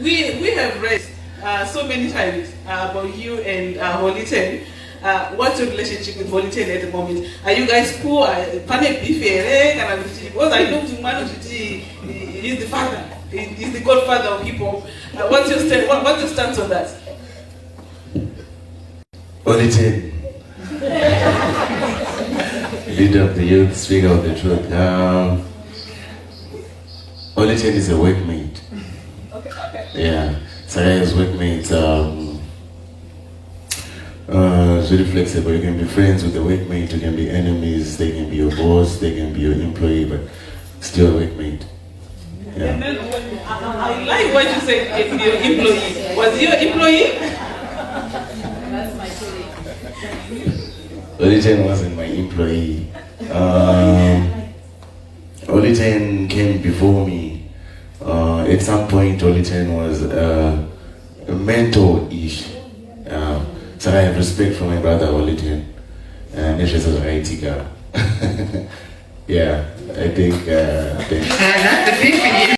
we have read so many times about you and Voltz. What's your relationship with Voltz at the moment? Are you guys cool? Panic because I know he's the father. He's the Godfather of hip hop. What's your stance on that? Voltz, leader of the youth, speaker of the truth. Voltz is a workmate. Okay. Yeah, Saraya's workmate. It's really flexible. You can be friends with the workmate, you can be enemies, they can be your boss, they can be your employee, but still a workmate. Yeah. And then I like what you said, your employee. Was he your employee? That's my feeling. Voltz wasn't my employee. Voltz came before me. At some point, Voltz was a mentor-ish. So I have respect for my brother Voltz, and this is a right. Yeah, I think.